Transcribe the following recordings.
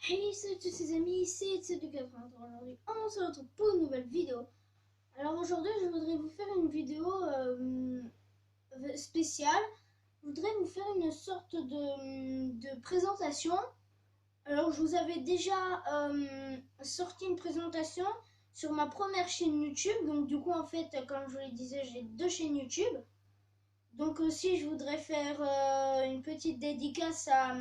Hey, salut tous ces amis, c'est Tsedu80. Aujourd'hui, on se retrouve pour une nouvelle vidéo. Alors aujourd'hui, je voudrais vous faire une vidéo spéciale. Je voudrais vous faire une sorte de présentation. Alors, je vous avais déjà sorti une présentation sur ma première chaîne YouTube. Donc, du coup, en fait, comme je vous le disais, j'ai deux chaînes YouTube. Donc aussi, je voudrais faire une petite dédicace à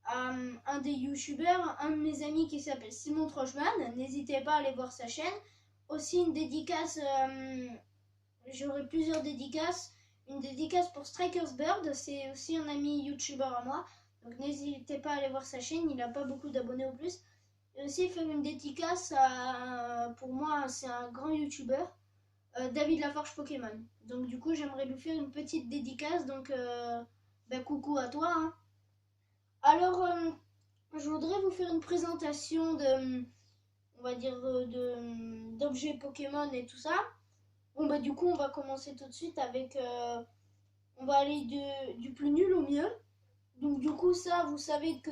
un des youtubeurs, un de mes amis qui s'appelle Simon Trochman. N'hésitez pas à aller voir sa chaîne. Aussi une dédicace, j'aurai plusieurs dédicaces. Une dédicace pour Strikers Bird, c'est aussi un ami youtubeur à moi. Donc n'hésitez pas à aller voir sa chaîne, il n'a pas beaucoup d'abonnés au plus. Et aussi faire une dédicace à, pour moi, c'est un grand youtubeur, David Laforge Pokémon. Donc du coup, j'aimerais lui faire une petite dédicace. Donc coucou à toi, hein. Alors, je voudrais vous faire une présentation on va dire, d'objets Pokémon et tout ça. Bon, bah, du coup, on va commencer tout de suite avec, on va aller du plus nul au mieux. Donc, du coup, ça, vous savez que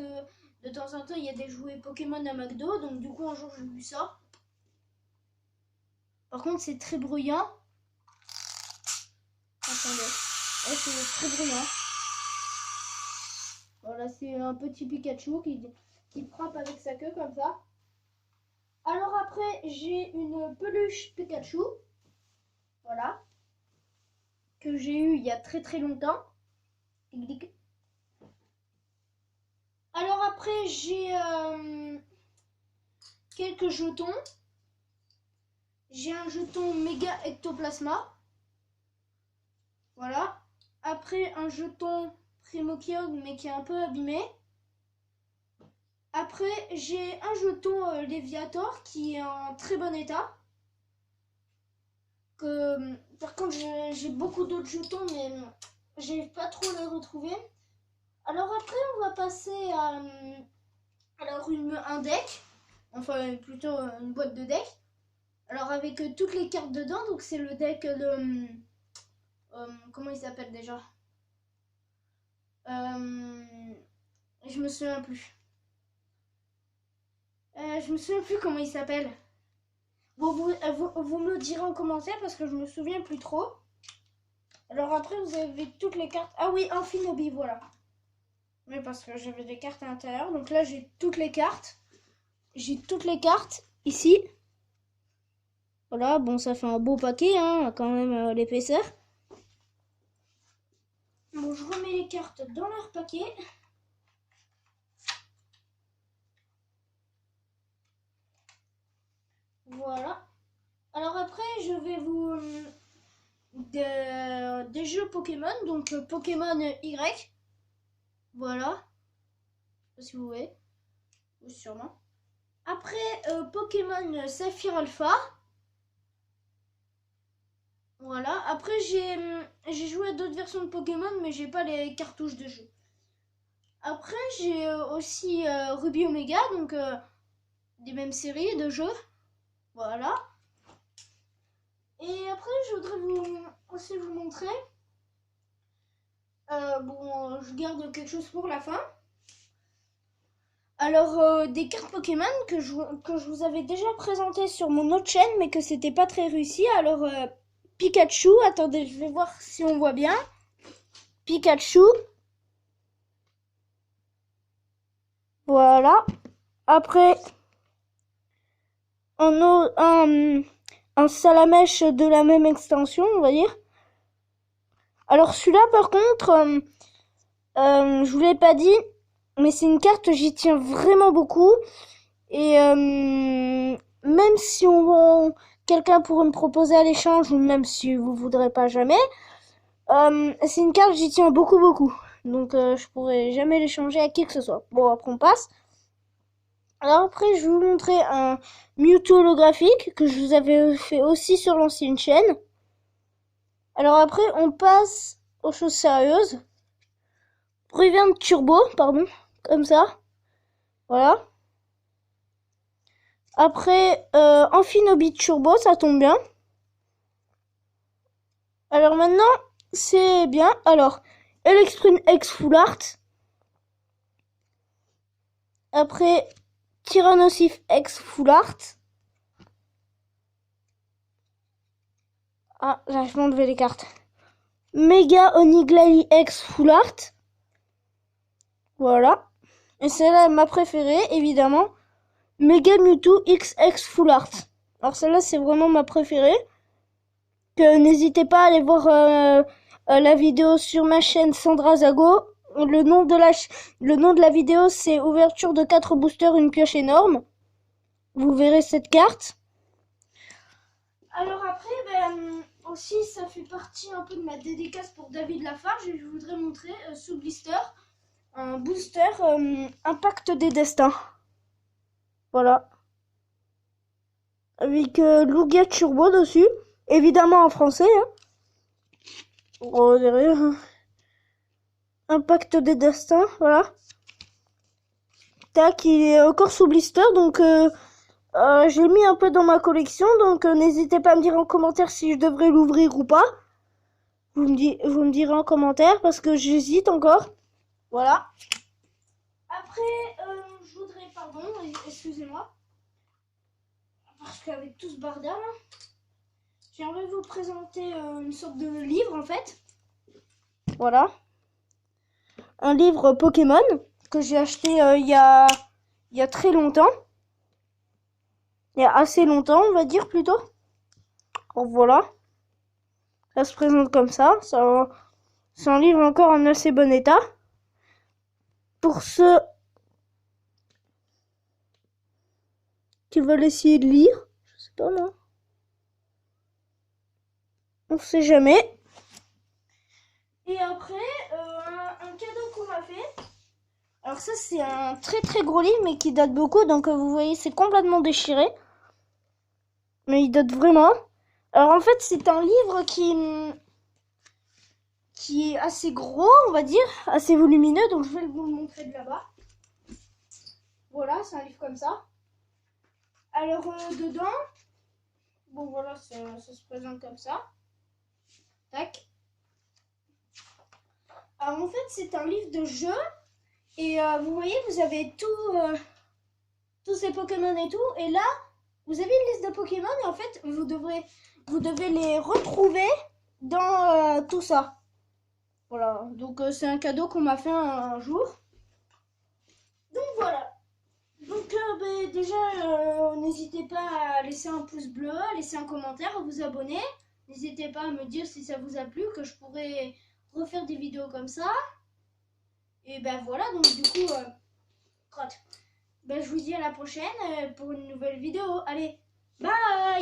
de temps en temps, il y a des jouets Pokémon à McDo. Donc, du coup, un jour, je lui sors. Par contre, c'est très bruyant. Attendez. Ouais, c'est très bruyant. Voilà, c'est un petit Pikachu qui frappe avec sa queue comme ça. Alors après, j'ai une peluche Pikachu, voilà, que j'ai eu il y a très très longtemps. Alors après, j'ai quelques jetons. J'ai un jeton Méga Ectoplasma, voilà. Après, un jeton Primokyogre, mais qui est un peu abîmé. Après, j'ai un jeton Léviator qui est en très bon état. Par contre, j'ai beaucoup d'autres jetons, mais j'arrive pas trop à les retrouver. Alors après, on va passer à alors un deck, enfin plutôt une boîte de deck. Alors avec toutes les cartes dedans, donc c'est le deck de comment il s'appelle déjà, je me souviens plus. Je me souviens plus comment il s'appelle. Bon, vous me le direz en commentaire parce que je me souviens plus trop. Alors après, vous avez toutes les cartes. Ah oui, Infinobi, voilà. Mais parce que j'avais des cartes à l'intérieur. Donc là, j'ai toutes les cartes. J'ai toutes les cartes ici. Voilà, bon, ça fait un beau paquet, hein, quand même, l'épaisseur. Bon, je remets les cartes dans leur paquet. Voilà. Alors après, je vais vous... des jeux Pokémon, donc Pokémon Y. Voilà. Je sais pas si vous voyez. Oui, sûrement. Après, Pokémon Saphir Alpha. Voilà. Après, j'ai joué à d'autres versions de Pokémon, mais j'ai pas les cartouches de jeu. Après, j'ai aussi Ruby Omega, donc des mêmes séries de jeux. Voilà. Et après, je voudrais aussi vous montrer. Bon, je garde quelque chose pour la fin. Alors, des cartes Pokémon que je vous avais déjà présentées sur mon autre chaîne, mais que c'était pas très réussi. Alors, Pikachu, attendez, je vais voir si on voit bien. Pikachu. Voilà. Après, un Salamèche de la même extension, on va dire. Alors celui-là, par contre, je vous l'ai pas dit, mais c'est une carte, j'y tiens vraiment beaucoup. Et même si quelqu'un pourrait me proposer à l'échange, ou même si vous voudrez pas jamais, c'est une carte, j'y tiens beaucoup, beaucoup. Donc je pourrais jamais l'échanger à qui que ce soit. Bon, après on passe. Alors après, je vais vous montrer un Mewtwo holographique que je vous avais fait aussi sur l'ancienne chaîne. Alors après, on passe aux choses sérieuses. Revient Turbo, pardon, comme ça. Voilà. Après, Amphinobit Turbo, ça tombe bien. Alors maintenant, c'est bien. Alors, Electrine X Full Art. après, Tyrannosif X Full Art. Ah, j'arrive pas à enlever les cartes. Mega Oniglali X Full Art. Voilà. Et celle-là, ma préférée, évidemment. Mega Mewtwo XX Full Art. Alors celle-là, c'est vraiment ma préférée. Que n'hésitez pas à aller voir la vidéo sur ma chaîne Sandra Zago. Le nom de la vidéo, c'est ouverture de 4 boosters, une pioche énorme. Vous verrez cette carte. Alors après, aussi, ça fait partie un peu de ma dédicace pour David Lafarge. Et je voudrais montrer ce blister, un booster Impact des Destins. Voilà. Avec Lugia Turbo dessus. Évidemment en français. Hein. Oh, derrière. Impact des Destins, voilà. Tac, il est encore sous blister, donc j'ai mis un peu dans ma collection, donc n'hésitez pas à me dire en commentaire si je devrais l'ouvrir ou pas. Vous me direz en commentaire, parce que j'hésite encore. Voilà. Après, je voudrais, pardon, excusez-moi, parce qu'avec tout ce bordel, j'aimerais vous présenter une sorte de livre, en fait. Voilà. Un livre Pokémon que j'ai acheté il y a très longtemps. Il y a assez longtemps, on va dire plutôt. Donc voilà. Ça se présente comme ça. C'est un livre encore en assez bon état. Pour ceux qui veulent essayer de lire, je sais pas moi. On sait jamais. Et après, un cadeau qu'on m'a fait. Alors ça, c'est un très très gros livre, mais qui date beaucoup. Donc vous voyez, c'est complètement déchiré. Mais il date vraiment. Alors en fait, c'est un livre qui est assez gros, on va dire, assez volumineux. Donc je vais vous le montrer de là-bas. Voilà, c'est un livre comme ça. Alors dedans, bon voilà, ça se présente comme ça. Tac. Alors en fait, c'est un livre de jeu. Et vous voyez, vous avez tous ces Pokémon et tout. Et là, vous avez une liste de Pokémon et en fait, vous devez les retrouver dans tout ça. Voilà, donc c'est un cadeau qu'on m'a fait un jour. Donc voilà. Donc déjà, n'hésitez pas à laisser un pouce bleu, à laisser un commentaire, à vous abonner. N'hésitez pas à me dire si ça vous a plu, que je pourrais refaire des vidéos comme ça. Et ben voilà, donc du coup, je vous dis à la prochaine pour une nouvelle vidéo. Allez, bye!